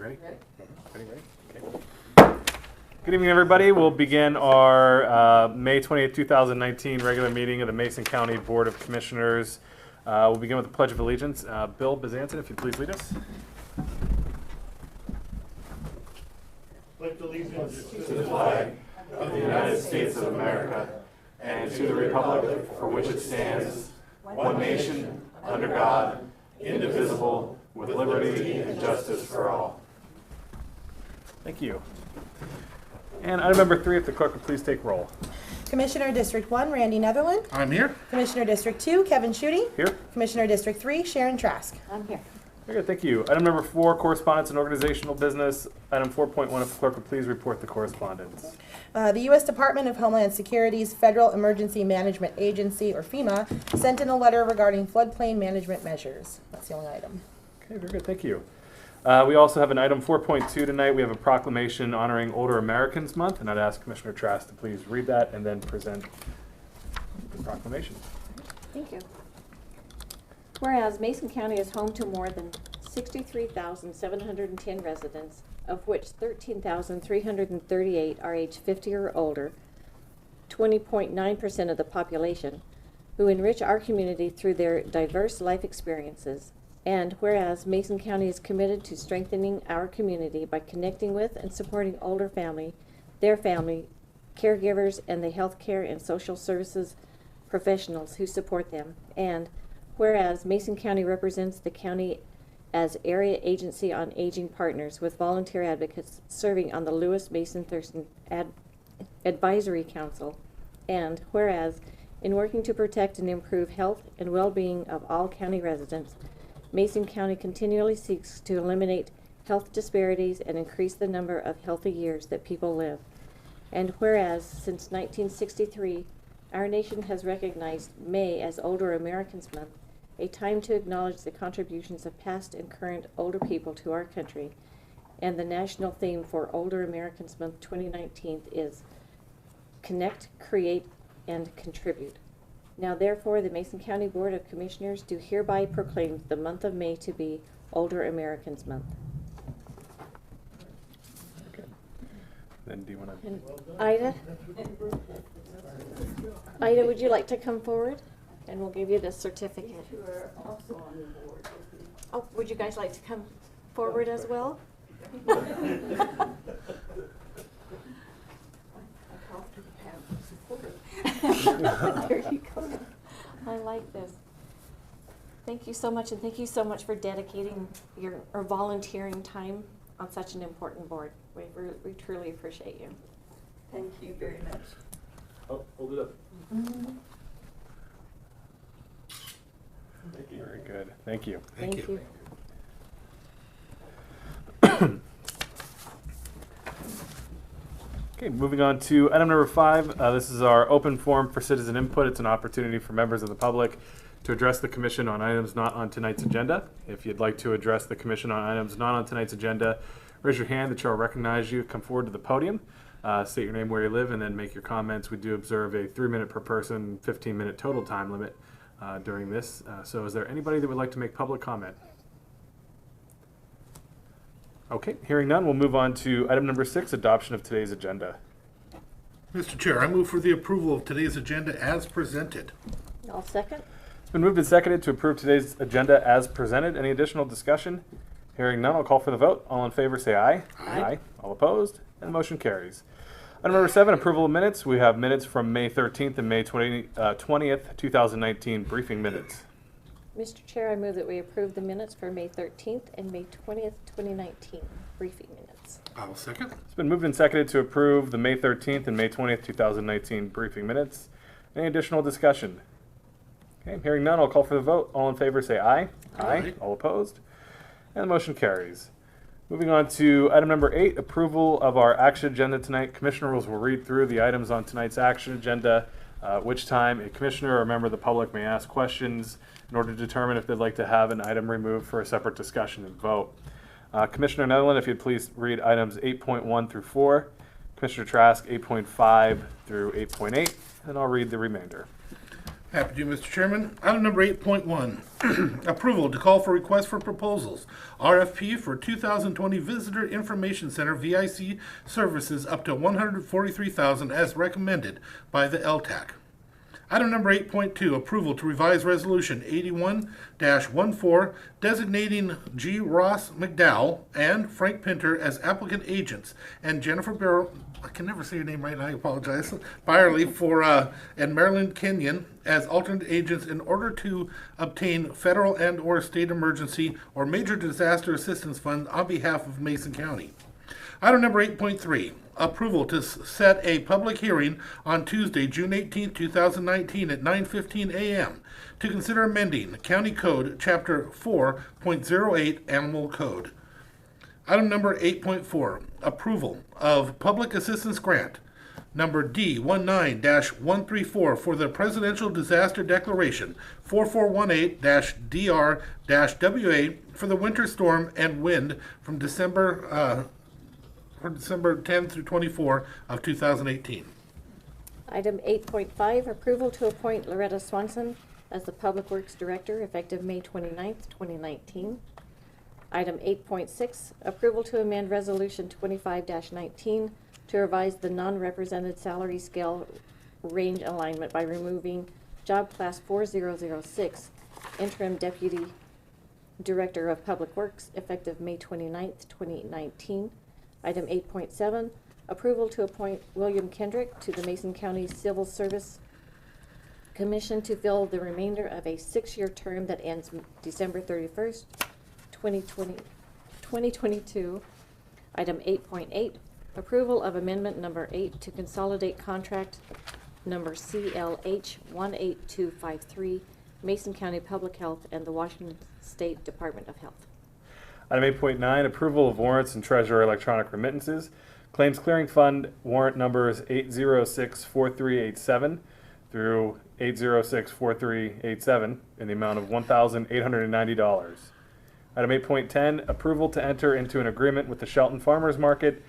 Ready? Ready? Okay. Good evening, everybody. We'll begin our May 28th, 2019 regular meeting of the Mason County Board of Commissioners. We'll begin with the Pledge of Allegiance. Bill Bazanton, if you'd please lead us. Pledge allegiance To the flag of the United States of America and to the republic for which it stands, one nation, under God, indivisible, with liberty and justice for all. Thank you. And item number 3, if the clerk would please take roll. Commissioner District 1, Randy Netherland. I'm here. Commissioner District 2, Kevin Schutte. Here. Commissioner District 3, Sharon Trask. I'm here. Very good, thank you. Item number 4, correspondence and organizational business. Item 4.1, if the clerk would please report the correspondence. The U.S. Department of Homeland Security's Federal Emergency Management Agency, or FEMA, sent in a letter regarding floodplain management measures. That's the only item. Okay, very good, thank you. We also have an item 4.2 tonight. We have a proclamation honoring Older Americans Month, and I'd ask Commissioner Trask to please read that and then present the proclamation. Thank you. Whereas Mason County is home to more than 63,710 residents, of which 13,338 are age 50 or older, 20.9% of the population, who enrich our community through their diverse life experiences. And whereas Mason County is committed to strengthening our community by connecting with and supporting older family, their family, caregivers, and the healthcare and social services professionals who support them. And whereas Mason County represents the county as area agency on aging partners with volunteer advocates serving on the Lewis Mason Thurston Advisory Council. And whereas in working to protect and improve health and well-being of all county residents, Mason County continually seeks to eliminate health disparities and increase the number of healthy years that people live. And whereas since 1963, our nation has recognized May as Older Americans Month, a time to acknowledge the contributions of past and current older people to our country. And the national theme for Older Americans Month 2019 is Connect, Create, and Contribute. Now therefore, the Mason County Board of Commissioners do hereby proclaim the month of May to be Older Americans Month. Okay. Then do you want to? And Ida, would you like to come forward? And we'll give you the certificate. Oh, would you guys like to come forward as well? There you go. I like this. Thank you so much, and thank you so much for dedicating your or volunteering time on such an important board. We truly appreciate you. Thank you very much. Oh, hold it up. Thank you. Very good. Thank you. Thank you. Okay, moving on to item number 5. This is our open forum for citizen input. It's an opportunity for members of the public to address the commission on items not on tonight's agenda. If you'd like to address the commission on items not on tonight's agenda, raise your hand. The chair will recognize you. Come forward to the podium, state your name, where you live, and then make your comments. We do observe a 3-minute per person, 15-minute total time limit during this. So is there anybody that would like to make public comment? Okay, hearing none, we'll move on to item number 6, adoption of today's agenda. Mr. Chair, I move for the approval of today's agenda as presented. I'll second. It's been moved and seconded to approve today's agenda as presented. Any additional discussion? Hearing none, I'll call for the vote. All in favor say aye. Aye. All opposed? And the motion carries. Item number 7, approval of minutes. We have minutes from May 13th and May 20th, 2019 briefing minutes. Mr. Chair, I move that we approve the minutes for May 13th and May 20th, 2019 briefing minutes. I'll second. It's been moved and seconded to approve the May 13th and May 20th, 2019 briefing minutes. Any additional discussion? Okay, hearing none, I'll call for the vote. All in favor say aye. Aye. All opposed? And the motion carries. Moving on to item number 8, approval of our action agenda tonight. Commissioners will read through the items on tonight's action agenda, which time a commissioner or a member of the public may ask questions in order to determine if they'd like to have an item removed for a separate discussion and vote. Commissioner Netherland, if you'd please read items 8.1 through 4, Commissioner Trask 8.5 through 8.8, and I'll read the remainder. Happy to, Mr. Chairman. Item number 8.1, approval to call for requests for proposals, RFP for 2020 Visitor Information Center VIC services up to $143,000 as recommended by the LTAC. Item number 8.2, approval to revise resolution 81-14 designating G. Ross McDowell and Frank Pinter as applicant agents and Jennifer Barrow, I can never say your name right, and I apologize, Byerly and Marilyn Kenyon as alternate agents in order to obtain federal and or state emergency or major disaster assistance fund on behalf of Mason County. Item number 8.3, approval to set a public hearing on Tuesday, June 18, 2019 at 9:15 a.m. to consider amending County Code Chapter 4.08 Animal Code. Item number 8.4, approval of public assistance grant number D19-134 for the Presidential Disaster Declaration 4418-DR-WA for the winter storm and wind from December 10 through 24 of 2018. Item 8.5, approval to appoint Loretta Swanson as the Public Works Director effective May 29th, 2019. Item 8.6, approval to amend Resolution 25-19 to revise the non-represented salary scale range alignment by removing Job Class 4006, Interim Deputy Director of Public Works effective May 29th, 2019. Item 8.7, approval to appoint William Kendrick to the Mason County Civil Service Commission to fill the remainder of a 6-year term that ends December 31st, 2022. Item 8.8, approval of amendment number 8 to consolidate contract number CLH 18253, Mason County Public Health and the Washington State Department of Health. Item 8.9, approval of warrants and treasurer electronic remittances. Claims Clearing Fund warrant numbers 8064387 through 8064387 in the amount of $1,890. Item 8.10, approval to enter into an agreement with the Shelton Farmers Market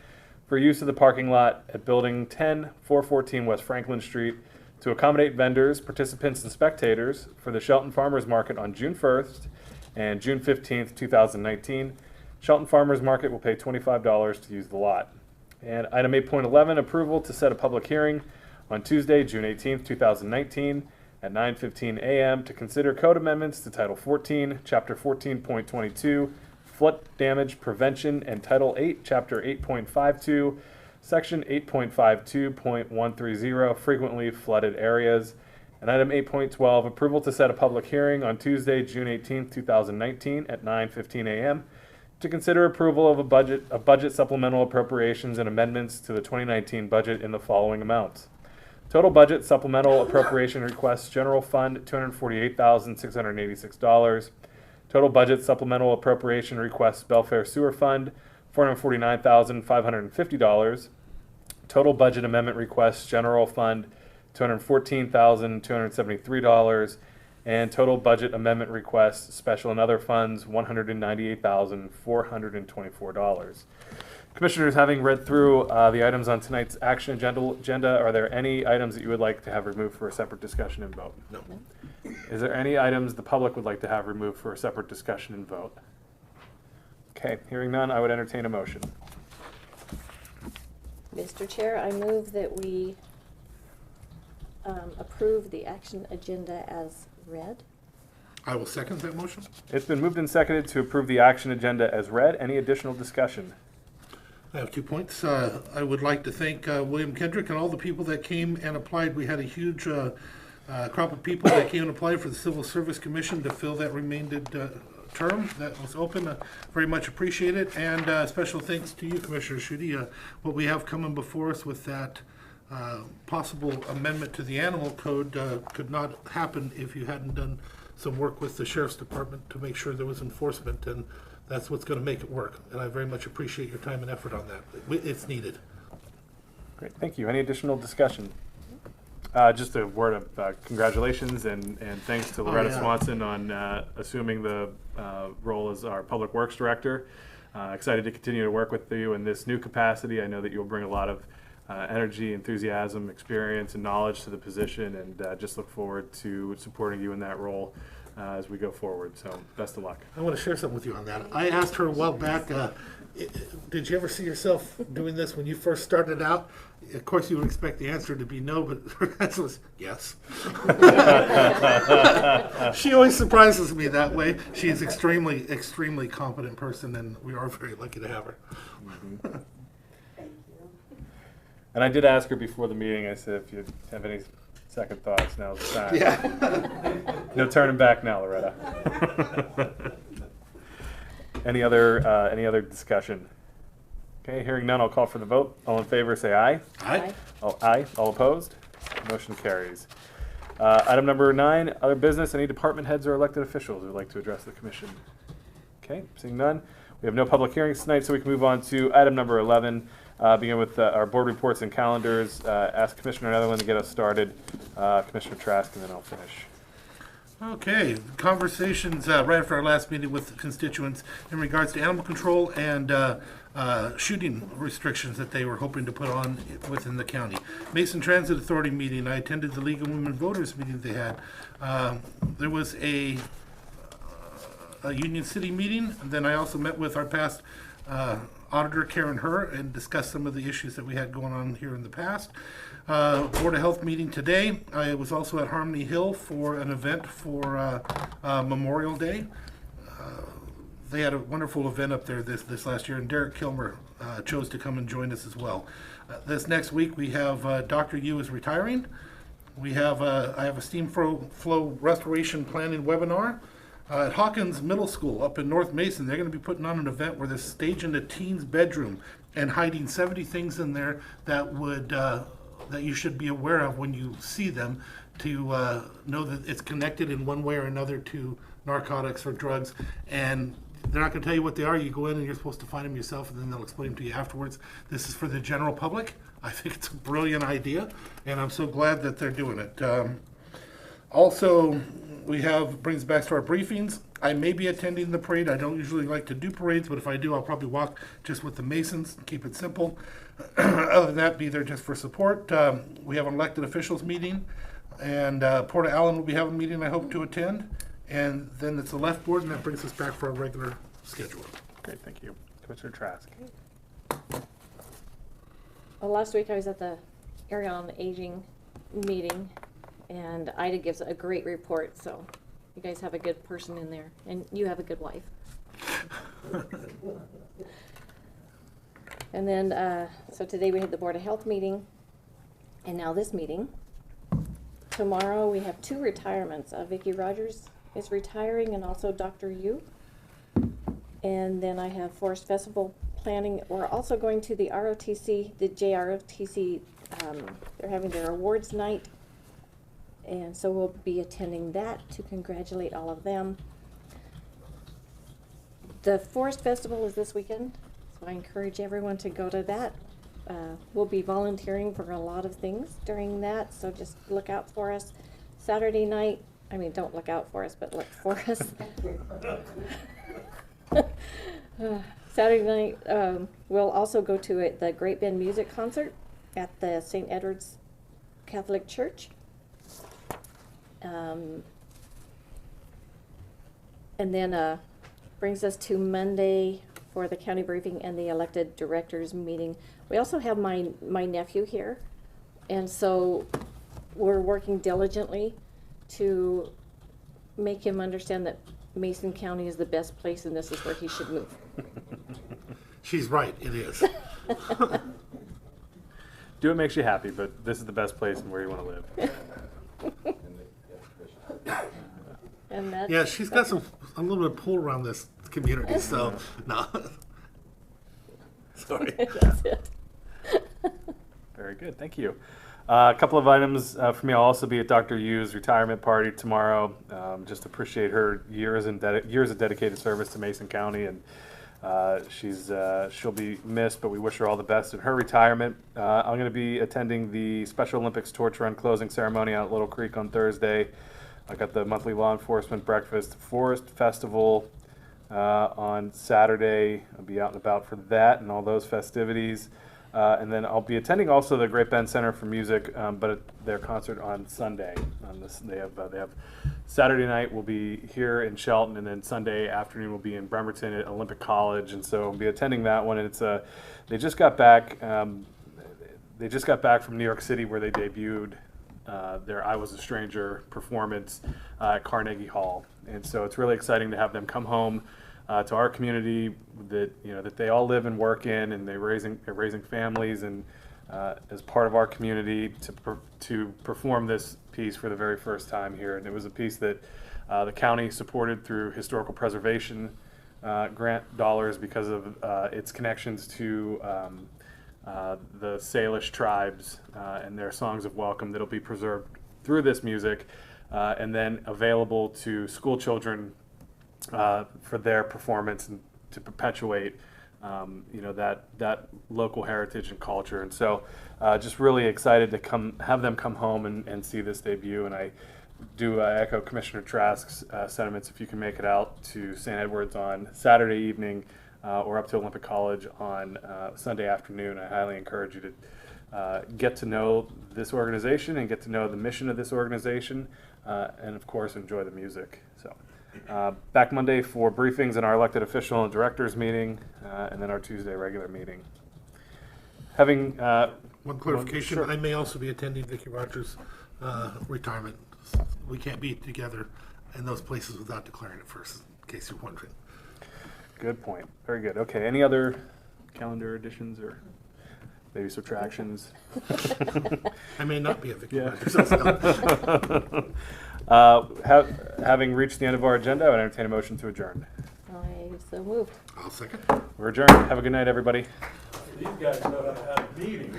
for use of the parking lot at Building 10, 414 West Franklin Street to accommodate vendors, participants, and spectators for the Shelton Farmers Market on June 1st and June 15th, 2019. Shelton Farmers Market will pay $25 to use the lot. And item 8.11, approval to set a public hearing on Tuesday, June 18th, 2019 at 9:15 a.m. to consider code amendments to Title 14, Chapter 14.22, Flood Damage Prevention, and Title 8, Chapter 8.52, Section 8.52.130, Frequently Flooded Areas. And item 8.12, approval to set a public hearing on Tuesday, June 18th, 2019 at 9:15 a.m. to consider approval of budget supplemental appropriations and amendments to the 2019 budget in the following amounts. Total budget supplemental appropriation requests, General Fund, $248,686. Total budget supplemental appropriation requests, Belfair Sewer Fund, $449,550. Total budget amendment requests, General Fund, $214,273. And total budget amendment requests, special and other funds, $198,424. Commissioners, having read through the items on tonight's action agenda, are there any items that you would like to have removed for a separate discussion and vote? No. Is there any items the public would like to have removed for a separate discussion and vote? Okay, hearing none, I would entertain a motion. Mr. Chair, I move that we approve the action agenda as read. I will second that motion. It's been moved and seconded to approve the action agenda as read. Any additional discussion? I have 2 points. I would like to thank William Kendrick and all the people that came and applied. We had a huge crop of people that came and applied for the Civil Service Commission to fill that remaining term that was open. Very much appreciate it. And special thanks to you, Commissioner Schutte. What we have coming before us with that possible amendment to the animal code could not happen if you hadn't done some work with the Sheriff's Department to make sure there was enforcement, and that's what's going to make it work. And I very much appreciate your time and effort on that. It's needed. Great, thank you. Any additional discussion? Just a word of congratulations and thanks to Loretta Swanson on assuming the role as our Public Works Director. Excited to continue to work with you in this new capacity. I know that you'll bring a lot of energy, enthusiasm, experience, and knowledge to the position, and just look forward to supporting you in that role as we go forward. So best of luck. I want to share something with you on that. I asked her a while back, did you ever see yourself doing this when you first started out? Of course, you would expect the answer to be no, but her answer was yes. She always surprises me that way. She is extremely, extremely competent person, and we are very lucky to have her. Thank you. And I did ask her before the meeting, I said, if you have any second thoughts, now's the time. Yeah. No turning back now, Loretta. Any other discussion? Okay, hearing none, I'll call for the vote. All in favor, say aye. Aye. Aye. All opposed? Motion carries. Item number 9, other business. Any department heads or elected officials who would like to address the commission? Okay, seeing none. We have no public hearings tonight, so we can move on to item number 11. Begin with our board reports and calendars. Ask Commissioner Netherland to get us started. Commissioner Trask, and then I'll finish. Okay, conversations right after our last meeting with the constituents in regards to animal control and shooting restrictions that they were hoping to put on within the county. Mason Transit Authority meeting, I attended the League of Women Voters meeting they had. There was a Union City meeting, and then I also met with our past auditor Karen Herr and discussed some of the issues that we had going on here in the past. Board of Health meeting today. I was also at Harmony Hill for an event for Memorial Day. They had a wonderful event up there this last year, and Derek Kilmer chose to come and join us as well. This next week we have Dr. Yu is retiring. We have I have a steam flow restoration planning webinar. At Hawkins Middle School up in North Mason, they're going to be putting on an event where they're staging a teen's bedroom and hiding 70 things in there that would that you should be aware of when you see them, to know that it's connected in one way or another to narcotics or drugs. And they're not going to tell you what they are. You go in and you're supposed to find them yourself, and then they'll explain them to you afterwards. This is for the general public. I think it's a brilliant idea, and I'm so glad that they're doing it. Also, we have, brings back to our briefings. I may be attending the parade. I don't usually like to do parades, but if I do, I'll probably walk just with the Masons and keep it simple. Other than that, be there just for support. We have an elected officials meeting, and Port Allen will be having a meeting I hope to attend. And then it's the left board, and that brings us back for our regular schedule. Great, thank you. Commissioner Trask. Well, last week I was at the Area on Aging meeting, and Ida gives a great report, so you guys have a good person in there, and you have a good wife. And then, so today we had the Board of Health meeting, and now this meeting. Tomorrow we have 2 retirements. Vicki Rogers is retiring, and also Dr. Yu. And then I have Forest Festival planning. We're also going to the ROTC, the JROTC. They're having their awards night, and so we'll be attending that to congratulate all of them. The Forest Festival is this weekend, so I encourage everyone to go to that. We'll be volunteering for a lot of things during that, so just look out for us. Saturday night, I mean, don't look out for us, but look for us. Saturday night, we'll also go to the Great Bend Music Concert at the St. Edward's Catholic Church. And then brings us to Monday for the county briefing and the elected directors meeting. We also have my nephew here, and so we're working diligently to make him understand that Mason County is the best place and this is where he should move. She's right, it is. Do what makes you happy, but this is the best place and where you want to live. And that's, Yeah, she's got a little bit of pull around this community, so, no. Sorry. that's it. Very good, thank you. A couple of items for me. I'll also be at Dr. Yu's retirement party tomorrow. Just appreciate her years of dedicated service to Mason County, and she'll be missed, but we wish her all the best in her retirement. I'm going to be attending the Special Olympics Torch Run closing ceremony out at Little Creek on Thursday. I got the monthly law enforcement breakfast, Forest Festival on Saturday. I'll be out and about for that and all those festivities. And then I'll be attending also the Great Bend Center for Music, but their concert on Sunday. They have Saturday night will be here in Shelton, and then Sunday afternoon will be in Bremerton at Olympic College, and so I'll be attending that one. And it's they just got back. They just got back from New York City, where they debuted their "I Was a Stranger" performance at Carnegie Hall, and so it's really exciting to have them come home to our community that they all live and work in, and they're raising families, and as part of our community to perform this piece for the very first time here. And it was a piece that the county supported through historical preservation grant dollars because of its connections to the Salish tribes and their songs of welcome that'll be preserved through this music, and then available to school children for their performance and to perpetuate that local heritage and culture. And so just really excited to have them come home and see this debut. And I do echo Commissioner Trask's sentiments. If you can make it out to St. Edward's on Saturday evening or up to Olympic College on Sunday afternoon, I highly encourage you to get to know this organization and get to know the mission of this organization, and of course enjoy the music. So back Monday for briefings in our elected official and directors meeting, and then our Tuesday regular meeting. Having One clarification, Sure. I may also be attending Vicki Rogers' retirement. We can't be together in those places without declaring it first, in case you're wondering. Good point. Very good. Okay. Any other calendar additions or maybe subtractions? I may not be at Vicki Yeah. Rogers. Having reached the end of our agenda, I would entertain a motion to adjourn. I so moved. I'll second. We're adjourned. Have a good night, everybody. These guys know how to have meetings.